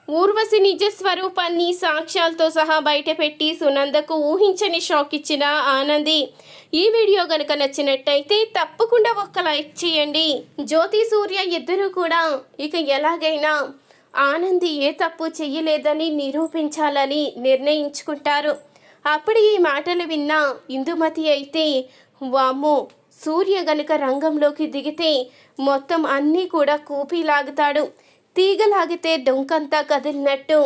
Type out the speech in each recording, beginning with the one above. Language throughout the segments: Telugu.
ఊర్వశి నిజ స్వరూపాన్ని సాక్ష్యాలతో సహా బయటపెట్టి సునందకు ఊహించని షాక్ ఇచ్చిన ఆనంది. ఈ వీడియో గనుక నచ్చినట్టయితే తప్పకుండా ఒక్క లైక్ చేయండి. జ్యోతి సూర్య ఇద్దరూ కూడా ఇక ఎలాగైనా ఆనంది ఏ తప్పు చెయ్యలేదని నిరూపించాలని నిర్ణయించుకుంటారు. అప్పుడు ఈ మాటలు విన్న ఇందుమతి అయితే వామ్మో, సూర్య గనుక రంగంలోకి దిగితే మొత్తం అన్నీ కూడా కూపీలాగుతాడు. తీగలాగితే డొంకంతా కదిలినట్టు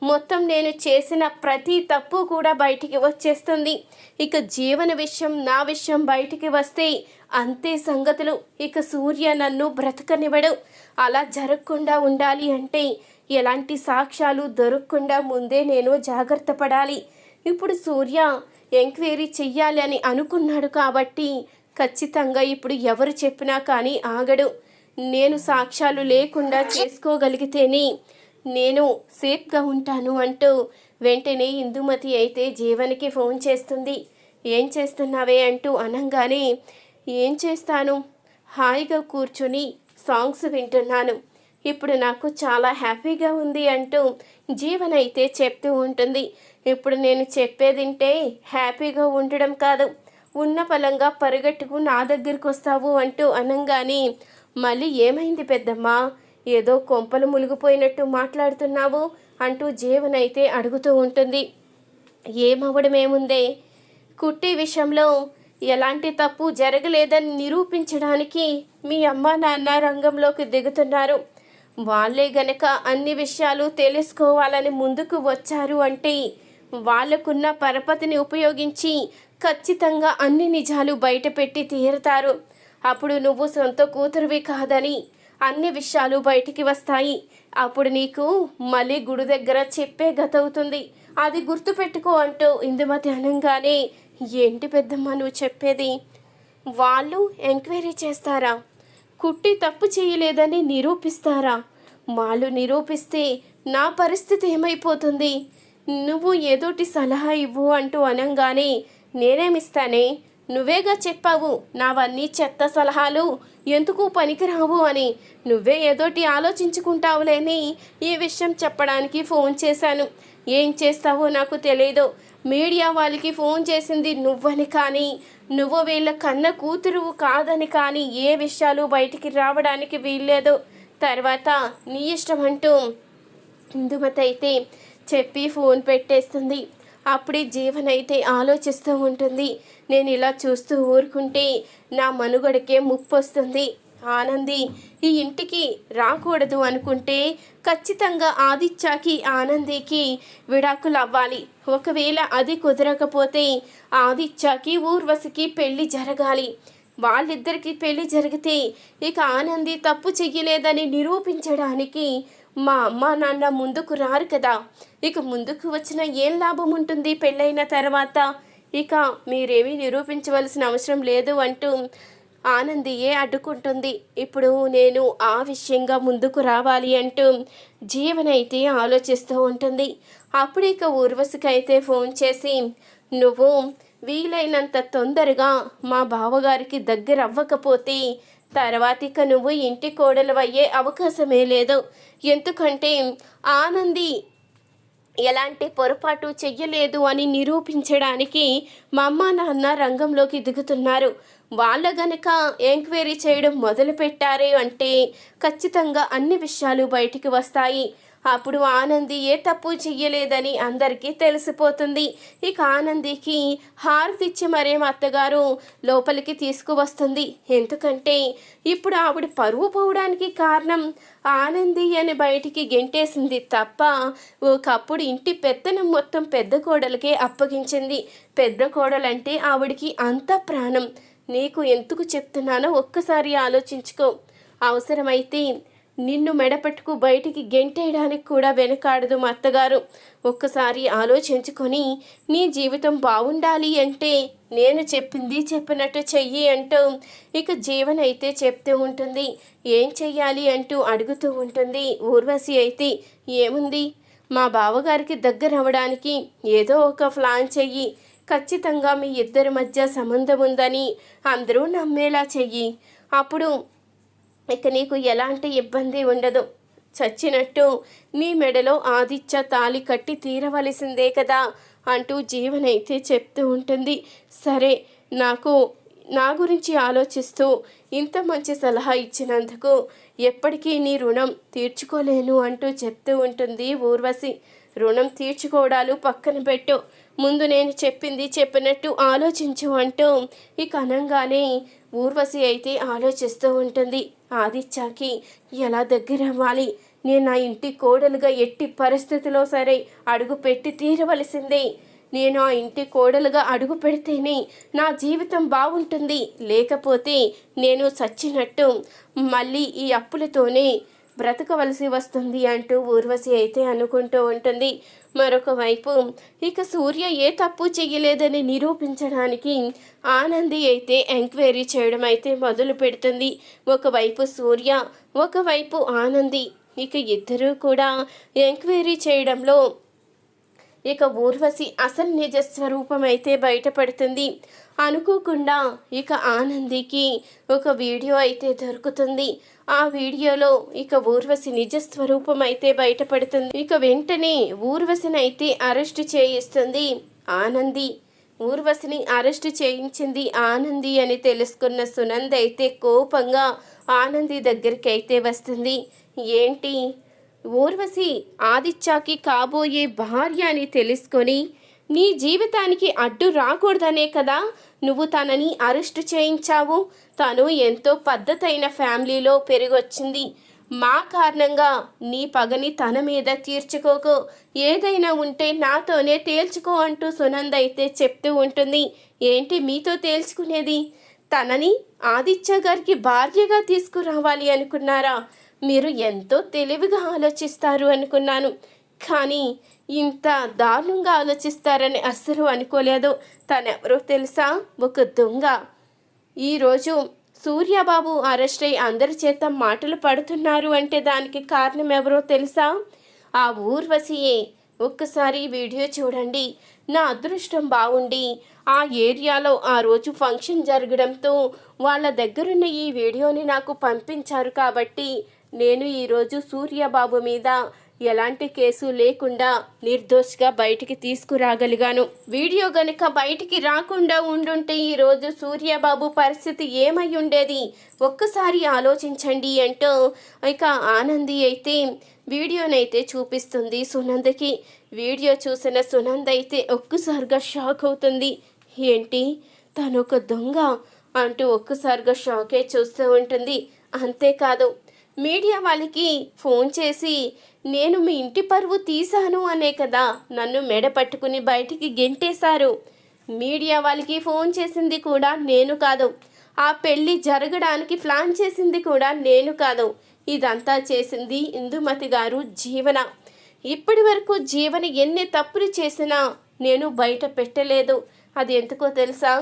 మొత్తం నేను చేసిన ప్రతి తప్పు కూడా బయటికి వచ్చేస్తుంది. ఇక జీవన విషయం నా విషయం బయటికి వస్తే అంతే సంగతులు. ఇక సూర్య నన్ను బ్రతకనివ్వడు. అలా జరగకుండా ఉండాలి అంటే ఎలాంటి సాక్ష్యాలు దొరకకుండా ముందే నేను జాగ్రత్త పడాలి. ఇప్పుడు సూర్య ఎంక్వైరీ చెయ్యాలి అని అనుకున్నాడు కాబట్టి ఖచ్చితంగా ఇప్పుడు ఎవరు చెప్పినా కానీ ఆగడు. నేను సాక్ష్యాలు లేకుండా చేసుకోగలిగితేనే నేను సేఫ్గా ఉంటాను అంటూ వెంటనే ఇందుమతి అయితే జీవన్కి ఫోన్ చేస్తుంది. ఏం చేస్తున్నావే అంటూ అనగానే, ఏం చేస్తాను, హాయిగా కూర్చొని సాంగ్స్ వింటున్నాను, ఇప్పుడు నాకు చాలా హ్యాపీగా ఉంది అంటూ జీవన్ అయితే చెప్తూ ఉంటుంది. ఇప్పుడు నేను చెప్పేదింటే హ్యాపీగా ఉండడం కాదు, ఉన్న పలంగా పరిగెట్టుకు నా దగ్గరికి వస్తావు అంటూ అనగానే, మళ్ళీ ఏమైంది పెద్దమ్మా, ఏదో కొంపలు మునిగిపోయినట్టు మాట్లాడుతున్నావు అంటూ జీవన్ అయితే అడుగుతూ ఉంటుంది. ఏమవ్వడమేముందే, కుట్టి విషయంలో ఎలాంటి తప్పు జరగలేదని నిరూపించడానికి మీ అమ్మ నాన్న రంగంలోకి దిగుతున్నారు. వాళ్ళే గనక అన్ని విషయాలు తెలుసుకోవాలని ముందుకు వచ్చారు అంటే వాళ్ళకున్న పరపతిని ఉపయోగించి ఖచ్చితంగా అన్ని నిజాలు బయటపెట్టి తీరుతారు. అప్పుడు నువ్వు సొంత కూతురువి కాదని అన్ని విషయాలు బయటికి వస్తాయి. అప్పుడు నీకు మళ్ళీ గుడి దగ్గర చెప్పే గతవుతుంది, అది గుర్తుపెట్టుకో అంటూ ఇందుమతి అనగానే, ఏంటి పెద్దమ్మ నువ్వు చెప్పేది, వాళ్ళు ఎంక్వైరీ చేస్తారా, కుట్టి తప్పు చేయలేదని నిరూపిస్తారా, వాళ్ళు నిరూపిస్తే నా పరిస్థితి ఏమైపోతుంది, నువ్వు ఏదోటి సలహా ఇవ్వు అంటూ అనగానే, నేనేమిస్తానే, నువ్వేగా చెప్పావు నావన్నీ చెత్త సలహాలు ఎందుకు పనికిరావు అని, నువ్వే ఏదోటి ఆలోచించుకుంటావులేని ఈ విషయం చెప్పడానికి ఫోన్ చేశాను. ఏం చేస్తావో నాకు తెలీదు. మీడియా వాళ్ళకి ఫోన్ చేసింది నువ్వని కానీ, నువ్వు వీళ్ళ కన్న కూతురు కాదని కానీ ఏ విషయాలు బయటికి రావడానికి వీల్లేదు. తర్వాత నీ ఇష్టం అంటూ ఇందుమతి అయితే చెప్పి ఫోన్ పెట్టేస్తుంది. అప్పుడే జీవన్ అయితే ఆలోచిస్తూ ఉంటుంది. నేను ఇలా చూస్తూ ఊరుకుంటే నా మనుగడకే ముప్పు వస్తుంది. ఆనంది ఈ ఇంటికి రాకూడదు అనుకుంటే ఖచ్చితంగా ఆదిత్యకి ఆనందికి విడాకులు అవ్వాలి. ఒకవేళ అది కుదరకపోతే ఆదిత్యకి ఊర్వశికి పెళ్లి జరగాలి. వాళ్ళిద్దరికీ పెళ్లి జరిగితే ఇక ఆనంది తప్పు చెయ్యలేదని నిరూపించడానికి మా అమ్మ నాన్న ముందుకు రారు కదా. ఇక ముందుకు వచ్చిన ఏం లాభం ఉంటుంది పెళ్ళైన తర్వాత, ఇక మీరేమీ నిరూపించవలసిన అవసరం లేదు అంటూ ఆనందియే అడ్డుకుంటుంది. ఇప్పుడు నేను ఆ విషయంగా ముందుకు రావాలి అంటూ జీవన్ అయితే ఆలోచిస్తూ ఉంటుంది. అప్పుడు ఇక ఊర్వశికి అయితే ఫోన్ చేసి, నువ్వు వీలైనంత తొందరగా మా బావగారికి దగ్గర అవ్వకపోతే తర్వాత ఇక నువ్వు ఇంటి కోడలు అయ్యే అవకాశమే లేదు. ఎందుకంటే ఆనంది ఎలాంటి పొరపాటు చెయ్యలేదు అని నిరూపించడానికి మా అమ్మ నాన్న రంగంలోకి దిగుతున్నారు. వాళ్ళ గనక ఎంక్వైరీ చేయడం మొదలుపెట్టారు అంటే ఖచ్చితంగా అన్ని విషయాలు బయటికి వస్తాయి. అప్పుడు ఆనంది ఏ తప్పు చెయ్యలేదని అందరికీ తెలిసిపోతుంది. ఇక ఆనందికి హారతిచ్చి మరే అత్తగారు లోపలికి తీసుకువస్తుంది. ఎందుకంటే ఇప్పుడు ఆవిడ పరువు పోవడానికి కారణం ఆనంది అని బయటికి గెంటేసింది తప్ప ఒకప్పుడు ఇంటి పెత్తనం మొత్తం పెద్ద కోడలకే అప్పగించింది. పెద్ద కోడలంటే ఆవిడికి అంత ప్రాణం. నీకు ఎందుకు చెప్తున్నానో ఒక్కసారి ఆలోచించుకో. అవసరమైతే నిన్ను మెడపట్టుకు బయటికి గెంటేయడానికి కూడా వెనకాడదు మా అత్తగారు. ఒక్కసారి ఆలోచించుకొని నీ జీవితం బాగుండాలి అంటే నేను చెప్పింది చెప్పినట్టు చెయ్యి అంటూ ఇక జీవన్ అయితే చెప్తూ ఉంటుంది. ఏం చెయ్యాలి అంటూ అడుగుతూ ఉంటుంది. ఊర్వశి అయితే, ఏముంది, మా బావగారికి దగ్గర అవ్వడానికి ఏదో ఒక ప్లాన్ చెయ్యి, ఖచ్చితంగా మీ ఇద్దరి మధ్య సంబంధం ఉందని అందరూ నమ్మేలా చెయ్యి, అప్పుడు ఇక నీకు ఎలాంటి ఇబ్బంది ఉండదు. చచ్చినట్టు నీ మెడలో ఆదిత్య తాళి కట్టి తీరవలసిందే కదా అంటూ జీవనైతే చెప్తూ ఉంటుంది. సరే, నా గురించి ఆలోచిస్తూ ఇంత మంచి సలహా ఇచ్చినందుకు ఎప్పటికీ నీ రుణం తీర్చుకోలేను అంటూ చెప్తూ ఉంటుంది ఊర్వశి. రుణం తీర్చుకోవడాలు పక్కన పెట్టు, ముందు నేను చెప్పినట్టు ఆలోచించు అంటూ ఇక అనగానే ఊర్వశి అయితే ఆలోచిస్తూ ఉంటుంది. ఆదిత్యకి ఎలా దగ్గర అవ్వాలి, నేను నా ఇంటి కోడలుగా ఎట్టి పరిస్థితిలో సరే అడుగు పెట్టి తీరవలసిందే. నేను ఆ ఇంటి కోడలుగా అడుగు పెడితేనే నా జీవితం బాగుంటుంది, లేకపోతే నేను చచ్చినట్టు మళ్ళీ ఈ అప్పులతోనే బ్రతకవలసి వస్తుంది అంటూ ఊర్వశి అయితే అనుకుంటూ ఉంటుంది. మరొక వైపు ఇక సూర్య ఏ తప్పు చెయ్యలేదని నిరూపించడానికి ఆనంది అయితే ఎంక్వైరీ చేయడం అయితే మొదలు పెడుతుంది. ఒకవైపు సూర్య, ఒకవైపు ఆనంది, ఇక ఇద్దరూ కూడా ఎంక్వైరీ చేయడంలో ఇక ఊర్వశి అసలు నిజ స్వరూపం అయితే బయటపడుతుంది. అనుకోకుండా ఇక ఆనందికి ఒక వీడియో అయితే దొరుకుతుంది. ఆ వీడియోలో ఇక ఊర్వశి నిజ స్వరూపం అయితే బయటపడుతుంది. ఇక వెంటనే ఊర్వశిని అయితే అరెస్ట్ చేయిస్తుంది ఆనంది. ఊర్వశిని అరెస్ట్ చేయించింది ఆనంది అని తెలుసుకున్న సునంద అయితే కోపంగా ఆనంది దగ్గరికి అయితే వస్తుంది. ఏంటి, ఊర్వశి ఆదిత్యకి కాబోయే భార్య అని తెలుసుకొని నీ జీవితానికి అడ్డు రాకూడదనే కదా నువ్వు తనని అరెస్ట్ చేయించావు. తను ఎంతో పద్ధతైన ఫ్యామిలీలో పెరిగొచ్చింది. మా కారణంగా నీ పగని తన మీద తీర్చుకోకు, ఏదైనా ఉంటే నాతోనే తేల్చుకో అంటూ సునంద అయితే చెప్తూ ఉంటుంది. ఏంటి మీతో తేల్చుకునేది? తనని ఆదిత్య గారికి భార్యగా తీసుకురావాలి అనుకున్నారా? మీరు ఎంతో తెలివిగా ఆలోచిస్తారు అనుకున్నాను, కానీ ఇంత దారుణంగా ఆలోచిస్తారని అస్సలు అనుకోలేదు. తనెవరో తెలుసా? ఒక దొంగ. ఈరోజు సూర్యబాబు అరెస్ట్ అయ్యి అందరి చేత మాటలు పడుతున్నారు అంటే దానికి కారణం ఎవరో తెలుసా? ఆ ఊర్వశియే. ఒక్కసారి వీడియో చూడండి. నా అదృష్టం బాగుండి ఆ ఏరియాలో ఆ రోజు ఫంక్షన్ జరగడంతో వాళ్ళ దగ్గరున్న ఈ వీడియోని నాకు పంపించారు కాబట్టి నేను ఈరోజు సూర్యబాబు మీద ఎలాంటి కేసు లేకుండా నిర్దోషిగా బయటికి తీసుకురాగలిగాను. వీడియో గనుక బయటికి రాకుండా ఉండుంటే ఈరోజు సూర్యబాబు పరిస్థితి ఏమై ఉండేది ఒక్కసారి ఆలోచించండి అంటూ ఇక ఆనంది అయితే వీడియోనైతే చూపిస్తుంది సునందకి. వీడియో చూసిన సునంద అయితే ఒక్కసారిగా షాక్ అవుతుంది. ఏంటి, తను ఒక దొంగ అంటూ ఒక్కసారిగా షాకే చూస్తూ ఉంటుంది. అంతేకాదు, మీడియా వాళ్ళకి ఫోన్ చేసి నేను మీ ఇంటి పరువు తీశాను అనే కదా నన్ను మెడ పట్టుకుని బయటికి గెంటేశారు. మీడియా వాళ్ళకి ఫోన్ చేసింది కూడా నేను కాదు. ఆ పెళ్ళి జరగడానికి ప్లాన్ చేసింది కూడా నేను కాదు. ఇదంతా చేసింది ఇందుమతి గారు, జీవన. ఇప్పటి వరకు జీవన ఎన్ని తప్పులు చేసినా నేను బయట పెట్టలేదు. అది ఎందుకో తెలుసా?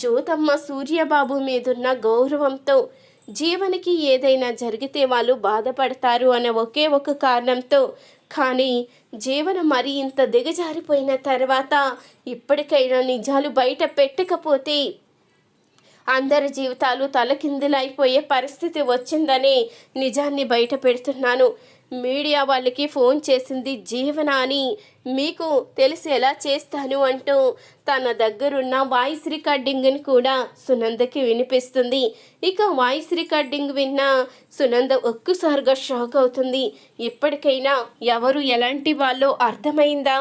జ్యోతమ్మ సూర్యబాబు మీదున్న గౌరవంతో జీవనకి ఏదైనా జరిగితే వాళ్ళు బాధపడతారు అనే ఒకే ఒక కారణంతో. కానీ జీవన మరి ఇంత దిగజారిపోయిన తర్వాత ఇప్పటికైనా నిజాలు బయట పెట్టకపోతే అందరి జీవితాలు తలకిందులైపోయే పరిస్థితి వచ్చిందని నిజాన్ని బయట పెడుతున్నాను. మీడియా వాళ్ళకి ఫోన్ చేసింది జీవన అని మీకు తెలిసేలా చేస్తాను అంటూ తన దగ్గరున్న వాయిస్ రికార్డింగ్ని కూడా సునందకి వినిపిస్తుంది. ఇక వాయిస్ రికార్డింగ్ విన్న సునంద ఒక్కసారిగా షాక్ అవుతుంది. ఇప్పటికైనా ఎవరు ఎలాంటి వాళ్ళో అర్థమైందా?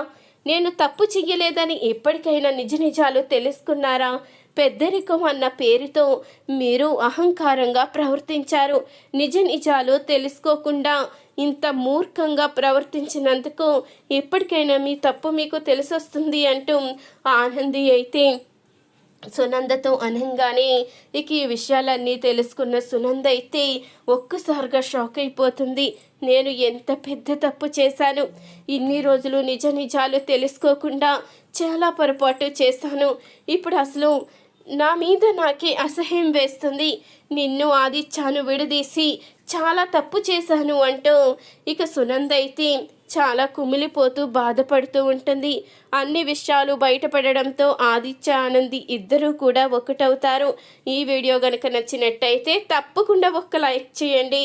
నేను తప్పు చెయ్యలేదని ఇప్పటికైనా నిజ నిజాలు తెలుసుకున్నారా? పెద్దరికం అన్న పేరుతో మీరు అహంకారంగా ప్రవర్తించారు. నిజ నిజాలు తెలుసుకోకుండా ఇంత మూర్ఖంగా ప్రవర్తించినందుకు ఎప్పటికైనా మీ తప్పు మీకు తెలిసొస్తుంది అంటూ ఆనంది అయితే సునందతో అనంగానే ఇక ఈ విషయాలన్నీ తెలుసుకున్న సునంద అయితే ఒక్కసారిగా షాక్ అయిపోతుంది. నేను ఎంత పెద్ద తప్పు చేశాను, ఇన్ని రోజులు నిజ నిజాలు తెలుసుకోకుండా చాలా పొరపాటు చేశాను. ఇప్పుడు అసలు నా మీద నాకే అసహ్యం వేస్తుంది. నిన్ను ఆదిత్యను విడదీసి చాలా తప్పు చేశాను అంటూ ఇక సునంద అయితే చాలా కుమిలిపోతూ బాధపడుతూ ఉంటుంది. అన్ని విషయాలు బయటపడడంతో ఆదిత్య, ఆనంది ఇద్దరూ కూడా ఒకటవుతారు. ఈ వీడియో కనుక నచ్చినట్టయితే తప్పకుండా ఒక లైక్ చేయండి.